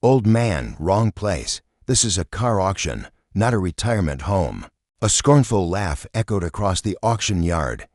"Old man, wrong place. This is a car auction, not a retirement home." A scornful laugh echoed across the auction yard.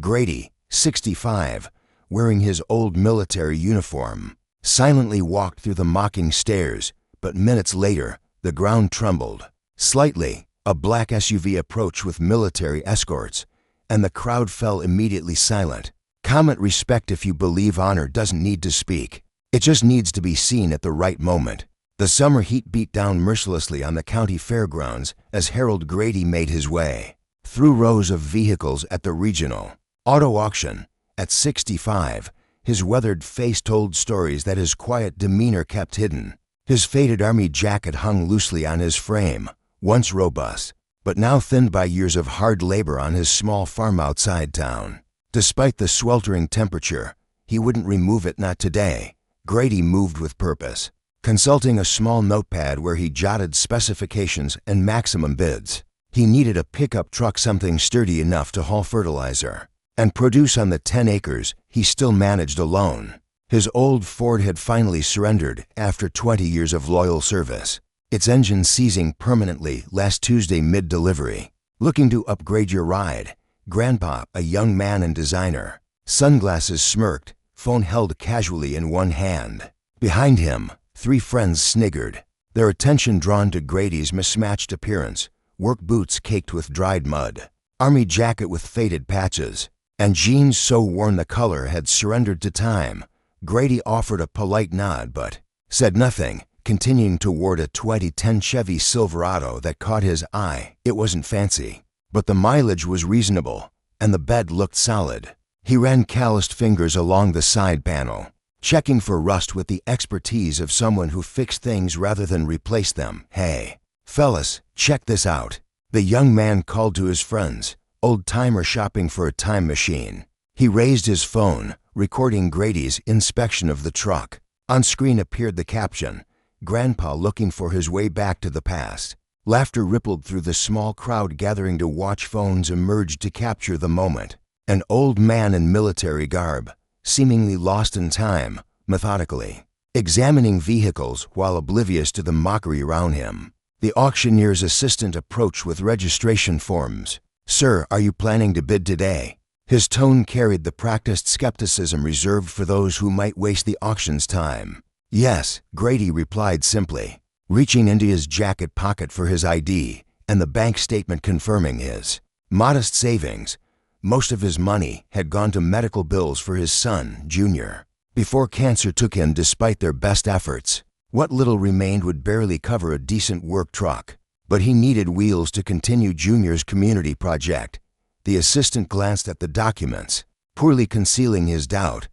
Grady, 65, wearing his old military uniform, silently walked through the mocking stares, but minutes later, the ground trembled. Slightly, a black SUV approached with military escorts, and the crowd fell immediately silent. Comment respect if you believe honor doesn't need to speak. It just needs to be seen at the right moment. The summer heat beat down mercilessly on the county fairgrounds as Harold Grady made his way through rows of vehicles at the regional auto auction. At 65, his weathered face told stories that his quiet demeanor kept hidden. His faded army jacket hung loosely on his frame, once robust, but now thinned by years of hard labor on his small farm outside town. Despite the sweltering temperature, he wouldn't remove it, not today. Grady moved with purpose, consulting a small notepad where he jotted specifications and maximum bids. He needed a pickup truck, something sturdy enough to haul fertilizer and produce on the 10 acres he still managed alone. His old Ford had finally surrendered after 20 years of loyal service, its engine seizing permanently last Tuesday mid-delivery. "Looking to upgrade your ride?" Grandpa, a young man and designer, sunglasses smirked, phone held casually in one hand. Behind him, 3 friends sniggered, their attention drawn to Grady's mismatched appearance: work boots caked with dried mud, army jacket with faded patches, and jeans so worn the color had surrendered to time. Grady offered a polite nod but said nothing, continuing toward a 2010 Chevy Silverado that caught his eye. It wasn't fancy, but the mileage was reasonable, and the bed looked solid. He ran calloused fingers along the side panel, checking for rust with the expertise of someone who fixed things rather than replaced them. "Hey, fellas, check this out." The young man called to his friends, old-timer shopping for a time machine. He raised his phone, recording Grady's inspection of the truck. On screen appeared the caption, "Grandpa looking for his way back to the past." Laughter rippled through the small crowd gathering to watch. Phones emerged to capture the moment. An old man in military garb, seemingly lost in time, methodically examining vehicles while oblivious to the mockery around him. The auctioneer's assistant approached with registration forms. "Sir, are you planning to bid today?" His tone carried the practiced skepticism reserved for those who might waste the auction's time. "Yes," Grady replied simply, reaching into his jacket pocket for his ID and the bank statement confirming his modest savings. Most of his money had gone to medical bills for his son, Junior, before cancer took him. Despite their best efforts, what little remained would barely cover a decent work truck. But he needed wheels to continue Junior's community project. The assistant glanced at the documents, poorly concealing his doubt.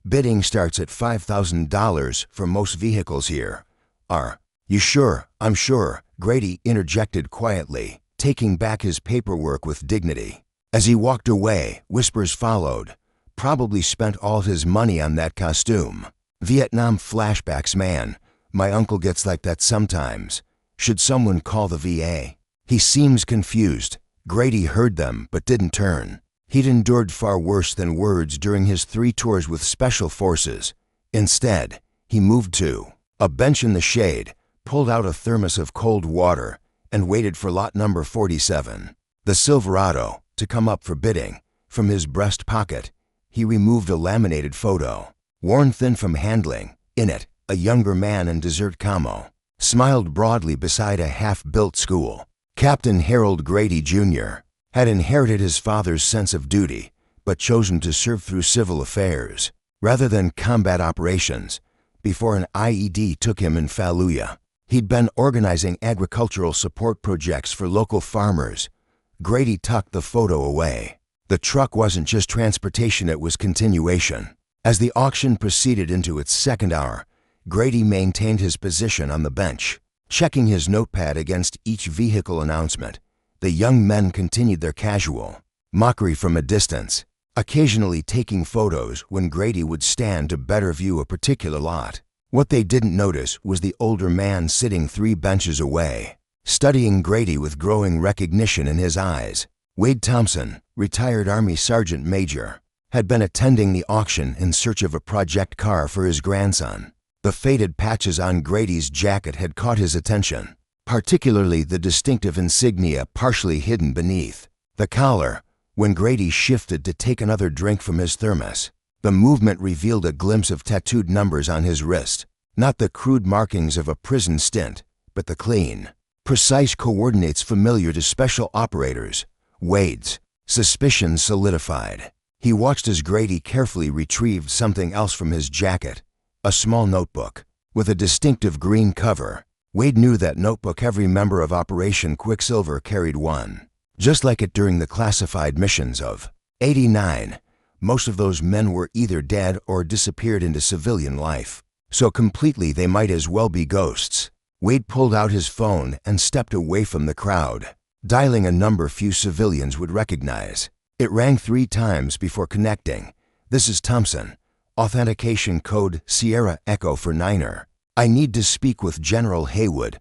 "Bidding starts at $5,000 for most vehicles here." "Are you sure?" "I'm sure," Grady interjected quietly, taking back his paperwork with dignity. As he walked away, whispers followed. "Probably spent all his money on that costume." Vietnam flashbacks. "Man, my uncle gets like that sometimes. Should someone call the VA?" "He seems confused." Grady heard them but didn't turn. He'd endured far worse than words during his 3 tours with Special Forces. Instead, he moved to a bench in the shade, pulled out a thermos of cold water, and waited for lot number 47, the Silverado, to come up for bidding. From his breast pocket, he removed a laminated photo, worn thin from handling. In it, a younger man in desert camo smiled broadly beside a half-built school. Captain Harold Grady, Jr. had inherited his father's sense of duty, but chosen to serve through civil affairs rather than combat operations. Before an IED took him in Fallujah, he'd been organizing agricultural support projects for local farmers. Grady tucked the photo away. The truck wasn't just transportation, it was continuation. As the auction proceeded into its second hour, Grady maintained his position on the bench, checking his notepad against each vehicle announcement. The young men continued their casual mockery from a distance, occasionally taking photos when Grady would stand to better view a particular lot. What they didn't notice was the older man sitting 3 benches away, studying Grady with growing recognition in his eyes. Wade Thompson, retired Army Sergeant Major, had been attending the auction in search of a project car for his grandson. The faded patches on Grady's jacket had caught his attention, particularly the distinctive insignia partially hidden beneath. The collar. When Grady shifted to take another drink from his thermos, the movement revealed a glimpse of tattooed numbers on his wrist. Not the crude markings of a prison stint, but the clean, precise coordinates familiar to special operators. Wade's suspicions solidified. He watched as Grady carefully retrieved something else from his jacket, a small notebook with a distinctive green cover. Wade knew that notebook. Every member of Operation Quicksilver carried one. Just like it during the classified missions of '89, most of those men were either dead or disappeared into civilian life, so completely they might as well be ghosts. Wade pulled out his phone and stepped away from the crowd, dialing a number few civilians would recognize. It rang 3 times before connecting. "This is Thompson. Authentication code Sierra Echo for Niner. I need to speak with General Haywood."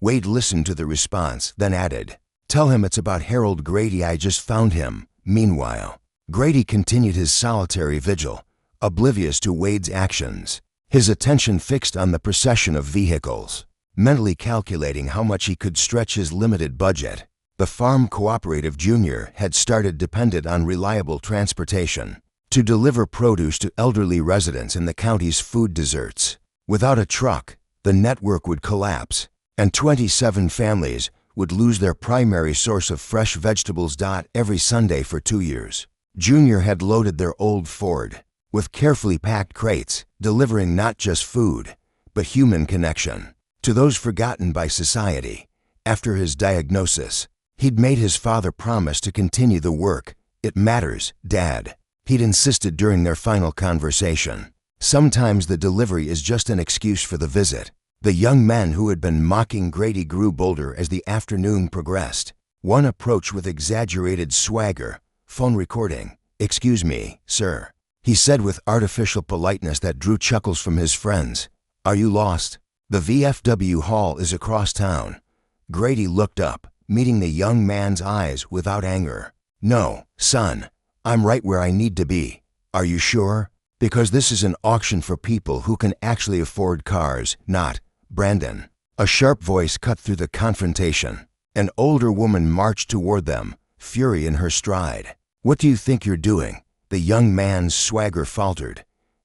Wade listened to the response, then added, "Tell him it's about Harold Grady. I just found him." Meanwhile, Grady continued his solitary vigil, oblivious to Wade's actions, his attention fixed on the procession of vehicles, mentally calculating how much he could stretch his limited budget. The Farm Cooperative Junior had started dependent on reliable transportation to deliver produce to elderly residents in the county's food deserts. Without a truck, the network would collapse, and 27 families would lose their primary source of fresh vegetables. Every Sunday for 2 years, Junior had loaded their old Ford with carefully packed crates, delivering not just food, but human connection to those forgotten by society. After his diagnosis, he'd made his father promise to continue the work. "It matters, Dad," he'd insisted during their final conversation. "Sometimes the delivery is just an excuse for the visit." The young men who had been mocking Grady grew bolder as the afternoon progressed. One approached with exaggerated swagger. "Phone recording." "Excuse me, sir," he said with artificial politeness that drew chuckles from his friends. "Are you lost? The VFW hall is across town." Grady looked up, meeting the young man's eyes without anger. "No, son, I'm right where I need to be." "Are you sure? Because this is an auction for people who can actually afford cars, not Brandon." A sharp voice cut through the confrontation. An older woman marched toward them, fury in her stride. "What do you think you're doing?" The young man's swagger faltered.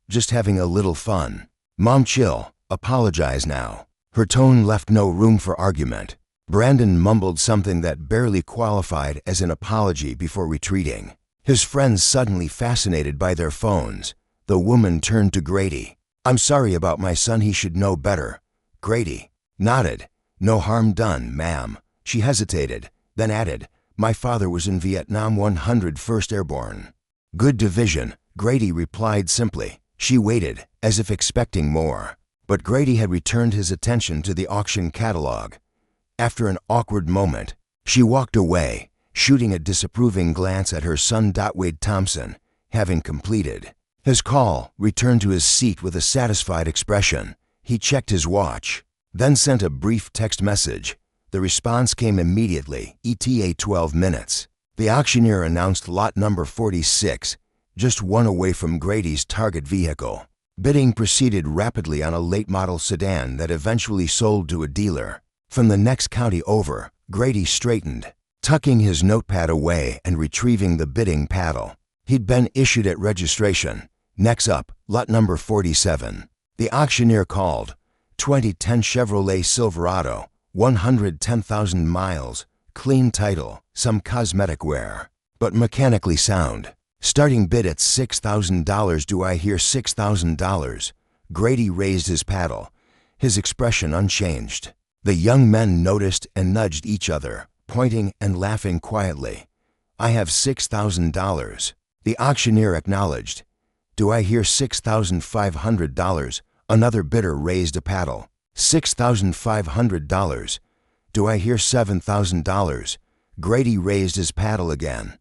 "Just having a little fun." "Mom, chill. Apologize now." Her tone left no room for argument. Brandon mumbled something that barely qualified as an apology before retreating. His friends suddenly fascinated by their phones. The woman turned to Grady. "I'm sorry about my son. He should know better." Grady nodded. "No harm done, ma'am." She hesitated, then added, "My father was in Vietnam, 101st Airborne." "Good division," Grady replied simply. She waited, as if expecting more. But Grady had returned his attention to the auction catalog. After an awkward moment, she walked away, shooting a disapproving glance at her son. Wade Thompson, having completed his call, returned to his seat with a satisfied expression. He checked his watch, then sent a brief text message. The response came immediately, ETA 12 minutes. The auctioneer announced lot number 46, just one away from Grady's target vehicle. Bidding proceeded rapidly on a late-model sedan that eventually sold to a dealer. From the next county over, Grady straightened, tucking his notepad away and retrieving the bidding paddle. He'd been issued at registration. Next up, lot number 47. The auctioneer called. 2010 Chevrolet Silverado, 110,000 miles, clean title, some cosmetic wear, but mechanically sound. Starting bid at $6,000. Do I hear $6,000? Grady raised his paddle, his expression unchanged. The young men noticed and nudged each other, pointing and laughing quietly. "I have $6,000. The auctioneer acknowledged. "Do I hear $6,500? Another bidder raised a paddle. $6,500. "Do I hear $7,000? Grady raised his paddle again.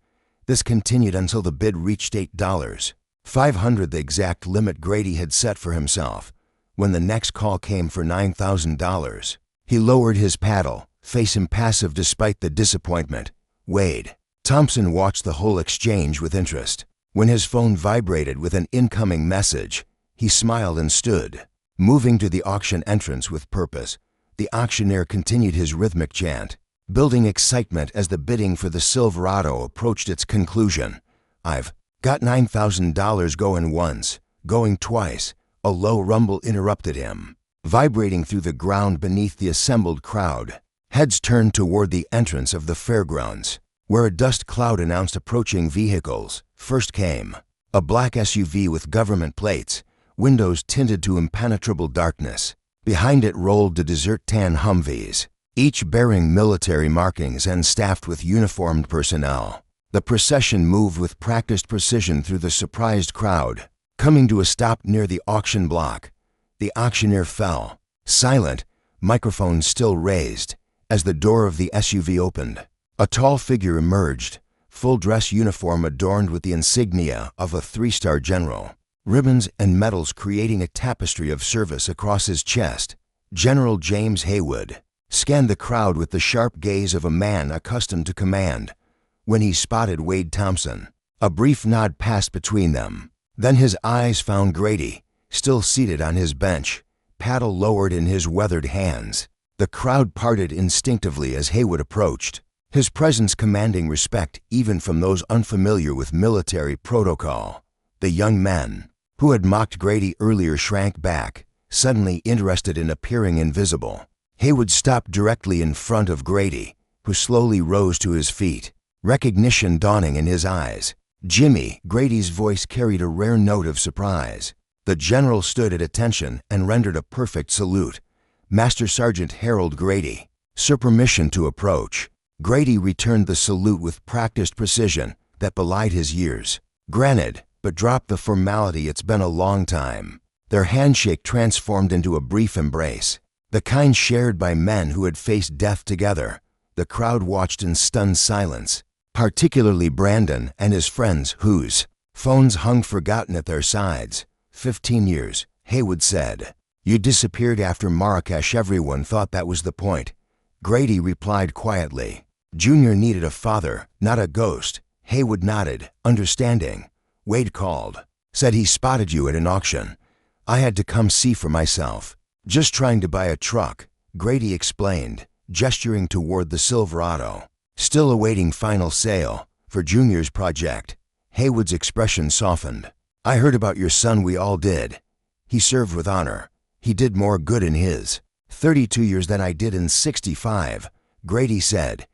This continued until the bid reached $8,500, the exact limit Grady had set for himself. When the next call came for $9,000, he lowered his paddle, face impassive despite the disappointment. Wade Thompson watched the whole exchange with interest. When his phone vibrated with an incoming message, he smiled and stood. Moving to the auction entrance with purpose, the auctioneer continued his rhythmic chant, building excitement as the bidding for the Silverado approached its conclusion. "I've got $9,000 going once, going twice," a low rumble interrupted him, vibrating through the ground beneath the assembled crowd. Heads turned toward the entrance of the fairgrounds, where a dust cloud announced approaching vehicles. First came a black SUV with government plates, windows tinted to impenetrable darkness. Behind it rolled the desert-tan Humvees, each bearing military markings and staffed with uniformed personnel. The procession moved with practiced precision through the surprised crowd. Coming to a stop near the auction block, the auctioneer fell, silent, microphone still raised, as the door of the SUV opened. A tall figure emerged, full dress uniform adorned with the insignia of a three-star general, ribbons and medals creating a tapestry of service across his chest. General James Haywood scanned the crowd with the sharp gaze of a man accustomed to command. When he spotted Wade Thompson, a brief nod passed between them. Then his eyes found Grady, still seated on his bench, paddle lowered in his weathered hands. The crowd parted instinctively as Haywood approached, his presence commanding respect even from those unfamiliar with military protocol. The young men, who had mocked Grady earlier, shrank back, suddenly interested in appearing invisible. Haywood stopped directly in front of Grady, who slowly rose to his feet, recognition dawning in his eyes. "Jimmy," Grady's voice carried a rare note of surprise. The general stood at attention and rendered a perfect salute. "Master Sergeant Harold Grady, sir, permission to approach." Grady returned the salute with practiced precision that belied his years. "Granted," but dropped the formality. "It's been a long time." Their handshake transformed into a brief embrace, the kind shared by men who had faced death together. The crowd watched in stunned silence, particularly Brandon and his friends, whose phones hung forgotten at their sides. 15 years, Haywood said. "You disappeared after Marrakesh. Everyone thought that was the point." Grady replied quietly. "Junior needed a father, not a ghost." Haywood nodded, understanding. "Wade called. Said he spotted you at an auction. I had to come see for myself." "Just trying to buy a truck," Grady explained, gesturing toward the Silverado. "Still awaiting final sale for Junior's project." Haywood's expression softened. "I heard about your son. We all did. He served with honor. He did more good in his 32 years than I did in 65, Grady said.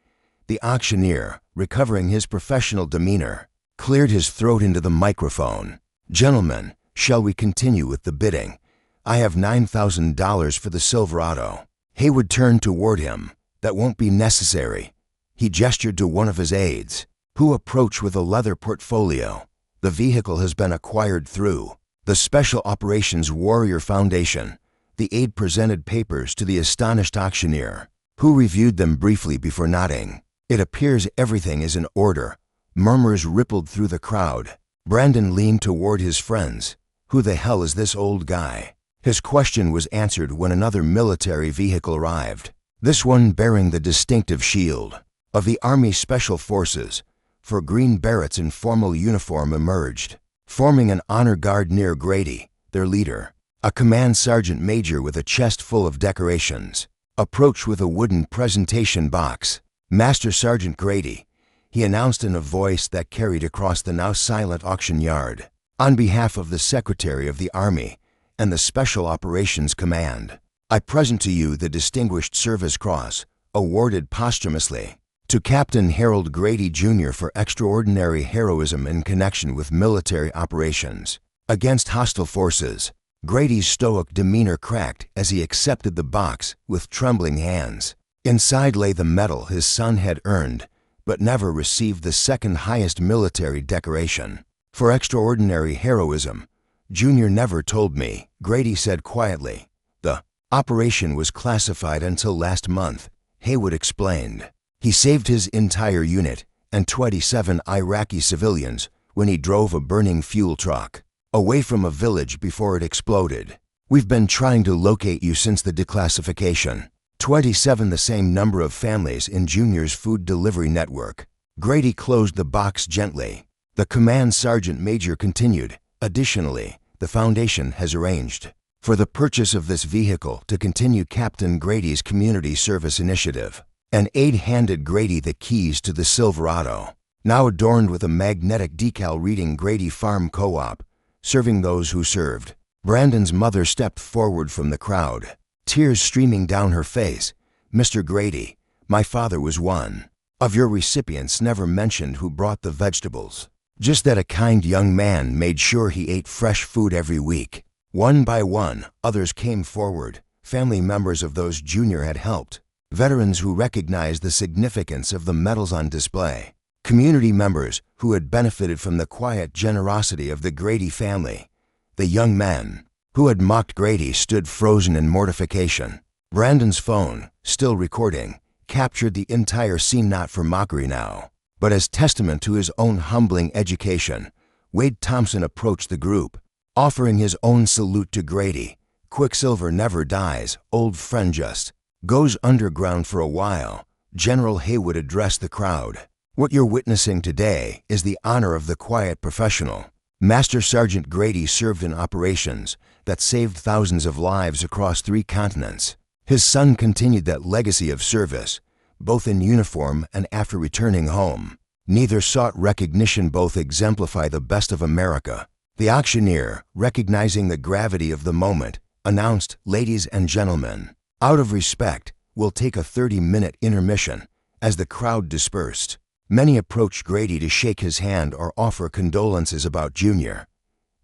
The auctioneer, recovering his professional demeanor, cleared his throat into the microphone. "Gentlemen, shall we continue with the bidding? I have $9,000 for the Silverado." Haywood turned toward him. "That won't be necessary." He gestured to one of his aides, who approached with a leather portfolio. "The vehicle has been acquired through the Special Operations Warrior Foundation." The aide presented papers to the astonished auctioneer, who reviewed them briefly before nodding. "It appears everything is in order." Murmurs rippled through the crowd. Brandon leaned toward his friends. "Who the hell is this old guy?" His question was answered when another military vehicle arrived, this one bearing the distinctive shield of the Army Special Forces. Four green berets in formal uniform emerged, forming an honor guard near Grady, their leader. A command sergeant major with a chest full of decorations approached with a wooden presentation box. "Master Sergeant Grady," he announced in a voice that carried across the now silent auction yard. "On behalf of the Secretary of the Army and the Special Operations Command, I present to you the Distinguished Service Cross, awarded posthumously to Captain Harold Grady, Jr. for extraordinary heroism in connection with military operations against hostile forces." Grady's stoic demeanor cracked as he accepted the box with trembling hands. Inside lay the medal his son had earned, but never received, the second highest military decoration. "For extraordinary heroism. Junior never told me," Grady said quietly. "The operation was classified until last month," Haywood explained. "He saved his entire unit and 27 Iraqi civilians when he drove a burning fuel truck away from a village before it exploded. We've been trying to locate you since the declassification." 27, the same number of families in Junior's food delivery network. Grady closed the box gently. The command sergeant major continued. "Additionally, the foundation has arranged for the purchase of this vehicle to continue Captain Grady's community service initiative. An aide handed Grady the keys to the Silverado, now adorned with a magnetic decal reading Grady Farm Co-op, serving those who served. Brandon's mother stepped forward from the crowd, tears streaming down her face. "Mr. Grady, my father was one of your recipients, never mentioned who brought the vegetables. Just that a kind young man made sure he ate fresh food every week." One by one, others came forward, family members of those Junior had helped, veterans who recognized the significance of the medals on display, community members who had benefited from the quiet generosity of the Grady family. The young men who had mocked Grady stood frozen in mortification. Brandon's phone, still recording, captured the entire scene, not for mockery now, but as testament to his own humbling education. Wade Thompson approached the group, offering his own salute to Grady. "Quicksilver never dies, old friend just goes underground for a while." General Haywood addressed the crowd. "What you're witnessing today is the honor of the quiet professional." Master Sergeant Grady served in operations that saved thousands of lives across 3 continents. His son continued that legacy of service, both in uniform and after returning home. Neither sought recognition, both exemplify the best of America. The auctioneer, recognizing the gravity of the moment, announced, "Ladies and gentlemen, out of respect, we'll take a 30-minute intermission." As the crowd dispersed, many approached Grady to shake his hand or offer condolences about Junior.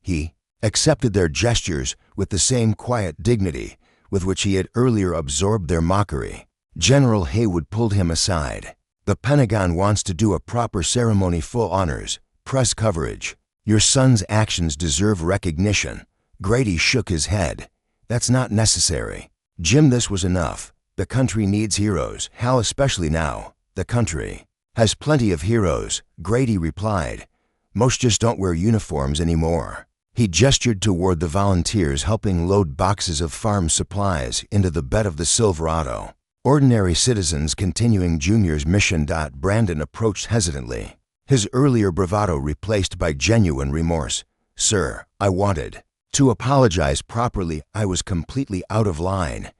He accepted their gestures with the same quiet dignity with which he had earlier absorbed their mockery. General Haywood pulled him aside. "The Pentagon wants to do a proper ceremony, full honors, press coverage. Your son's actions deserve recognition." Grady shook his head. "That's not necessary. Jim, this was enough. The country needs heroes. Hal, especially now. The country has plenty of heroes," Grady replied. "Most just don't wear uniforms anymore." He gestured toward the volunteers helping load boxes of farm supplies into the bed of the Silverado. Ordinary citizens continuing Junior's mission. Brandon approached hesitantly, his earlier bravado replaced by genuine remorse. "Sir, I wanted to apologize properly. I was completely out of line.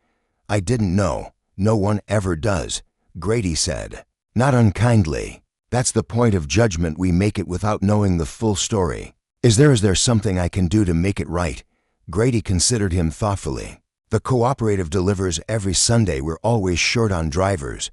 I didn't know. No one ever does," Grady said, not unkindly. "That's the point of judgment. We make it without knowing the full story. Is there something I can do to make it right?" Grady considered him thoughtfully. "The cooperative delivers every Sunday. We're always short on drivers."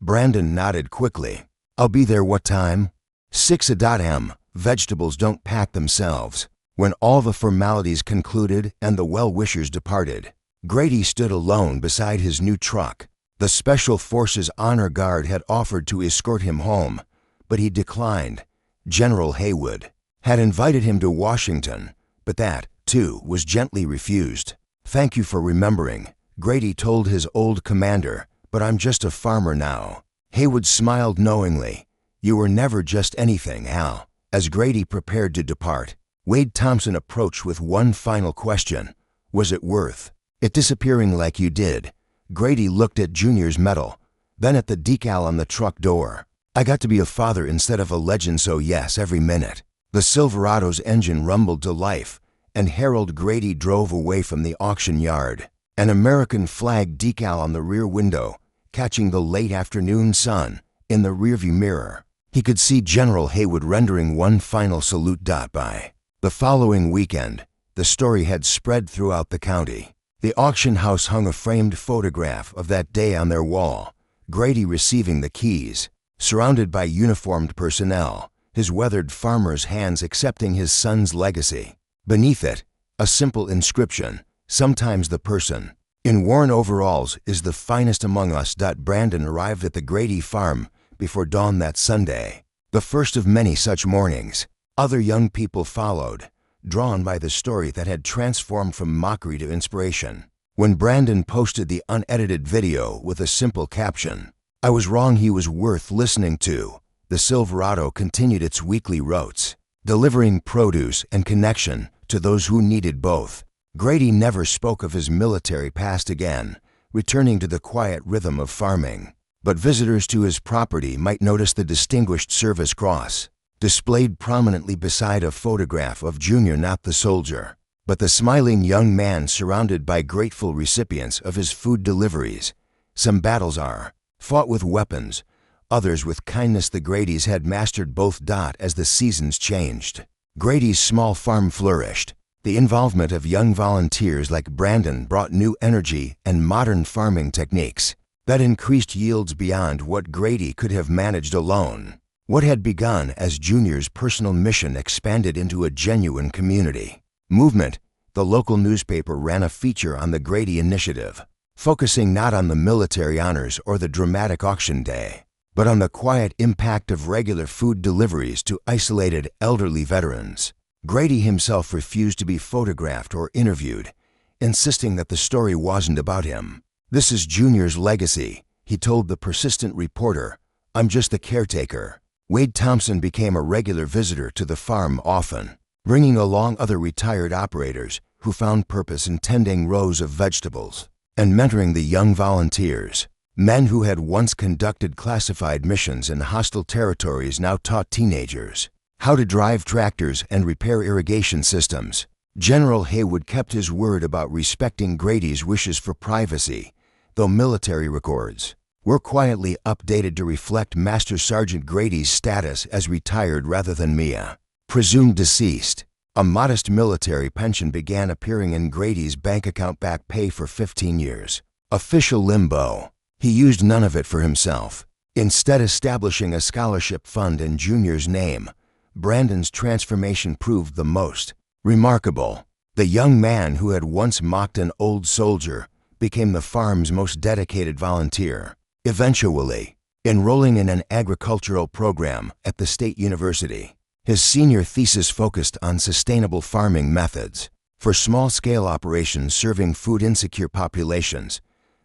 Brandon nodded quickly. "I'll be there. What time?" 6 a.m. Vegetables don't pack themselves. When all the formalities concluded and the well-wishers departed, Grady stood alone beside his new truck. The Special Forces Honor Guard had offered to escort him home, but he declined. General Haywood had invited him to Washington, but that, too, was gently refused. "Thank you for remembering," Grady told his old commander, "but I'm just a farmer now." Haywood smiled knowingly. "You were never just anything, Hal." As Grady prepared to depart, Wade Thompson approached with one final question. "Was it worth it disappearing like you did?" Grady looked at Junior's medal, then at the decal on the truck door. "I got to be a father instead of a legend, so yes, every minute." The Silverado's engine rumbled to life, and Harold Grady drove away from the auction yard, an American flag decal on the rear window, catching the late afternoon sun. In the rearview mirror, he could see General Haywood rendering one final salute. By the following weekend, the story had spread throughout the county. The auction house hung a framed photograph of that day on their wall, Grady receiving the keys, surrounded by uniformed personnel, his weathered farmer's hands accepting his son's legacy. Beneath it, a simple inscription, "Sometimes the person in worn overalls is the finest among us." Brandon arrived at the Grady farm before dawn that Sunday, the first of many such mornings. Other young people followed, drawn by the story that had transformed from mockery to inspiration. When Brandon posted the unedited video with a simple caption, "I was wrong, he was worth listening to," the Silverado continued its weekly routes, delivering produce and connection to those who needed both. Grady never spoke of his military past again, returning to the quiet rhythm of farming. But visitors to his property might notice the Distinguished Service Cross, displayed prominently beside a photograph of Junior, not the soldier. but the smiling young man surrounded by grateful recipients of his food deliveries. Some battles are fought with weapons, others with kindness. The Gradys had mastered both. As the seasons changed, Grady's small farm flourished. The involvement of young volunteers like Brandon brought new energy and modern farming techniques that increased yields beyond what Grady could have managed alone. What had begun as Junior's personal mission expanded into a genuine community movement. The local newspaper ran a feature on the Grady initiative, focusing not on the military honors or the dramatic auction day, but on the quiet impact of regular food deliveries to isolated elderly veterans. Grady himself refused to be photographed or interviewed, insisting that the story wasn't about him. "This is Junior's legacy," he told the persistent reporter. "I'm just the caretaker." Wade Thompson became a regular visitor to the farm often, bringing along other retired operators who found purpose in tending rows of vegetables and mentoring the young volunteers. Men who had once conducted classified missions in hostile territories now taught teenagers how to drive tractors and repair irrigation systems. General Haywood kept his word about respecting Grady's wishes for privacy, though military records were quietly updated to reflect Master Sergeant Grady's status as retired rather than Mia, presumed deceased. A modest military pension began appearing in Grady's bank account. Back pay for 15 years. Official limbo. He used none of it for himself, instead establishing a scholarship fund in Junior's name. Brandon's transformation proved the most remarkable. The young man who had once mocked an old soldier became the farm's most dedicated volunteer, eventually enrolling in an agricultural program at the state university. His senior thesis focused on sustainable farming methods for small-scale operations serving food-insecure populations.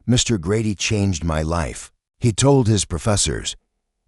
"Mr. Grady changed my life," he told his professors.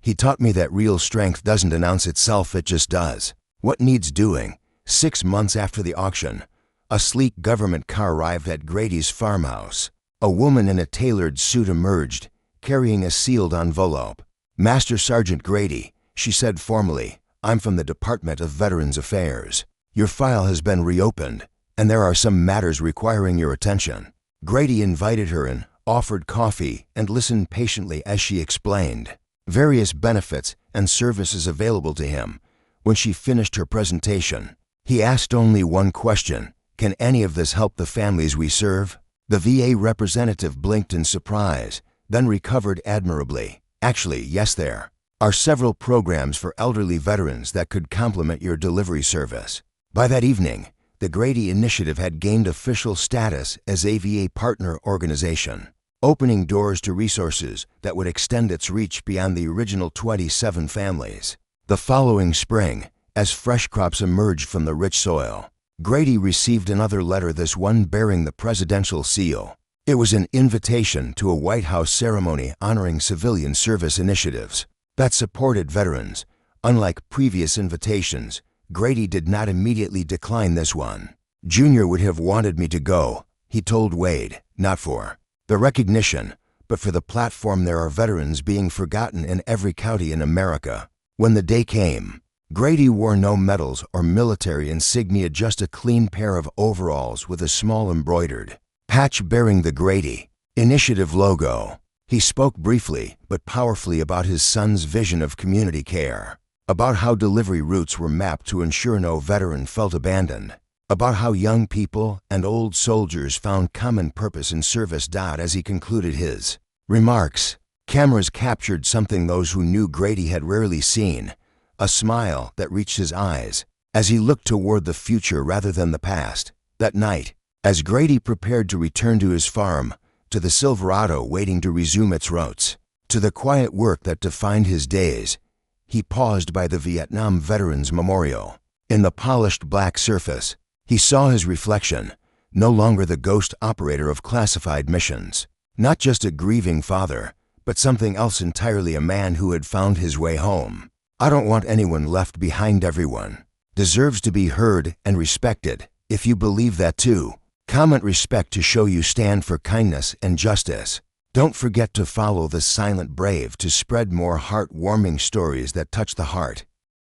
"He taught me that real strength doesn't announce itself, it just does what needs doing." 6 months after the auction, a sleek government car arrived at Grady's farmhouse. A woman in a tailored suit emerged, carrying a sealed envelope. "Master Sergeant Grady," she said formally, "I'm from the Department of Veterans Affairs. Your file has been reopened, and there are some matters requiring your attention." Grady invited her in, offered coffee, and listened patiently as she explained various benefits and services available to him. When she finished her presentation, he asked only one question: "Can any of this help the families we serve?" The VA representative blinked in surprise, then recovered admirably. "Actually, yes, there are several programs for elderly veterans that could complement your delivery service." By that evening, the Grady Initiative had gained official status as a VA partner organization, opening doors to resources that would extend its reach beyond the original 27 families. The following spring, as fresh crops emerged from the rich soil, Grady received another letter, this one bearing the presidential seal. It was an invitation to a White House ceremony honoring civilian service initiatives that supported veterans. Unlike previous invitations, Grady did not immediately decline this one. "Junior would have wanted me to go," he told Wade, "not for the recognition, but for the platform. There are veterans being forgotten in every county in America." When the day came, Grady wore no medals or military insignia, just a clean pair of overalls with a small embroidered patch bearing the Grady Initiative logo. He spoke briefly but powerfully about his son's vision of community care, about how delivery routes were mapped to ensure no veteran felt abandoned, about how young people and old soldiers found common purpose in service. As he concluded his remarks, cameras captured something those who knew Grady had rarely seen: a smile that reached his eyes as he looked toward the future rather than the past. That night, as Grady prepared to return to his farm, to the Silverado waiting to resume its routes, to the quiet work that defined his days, he paused by the Vietnam Veterans Memorial. In the polished black surface, he saw his reflection, no longer the ghost operator of classified missions, not just a grieving father, but something else entirely: a man who had found his way home. "I don't want anyone left behind. Everyone deserves to be heard and respected. If you believe that too, comment respect to show you stand for kindness and justice. Don't forget to follow the silent brave to spread more heartwarming stories that touch the heart."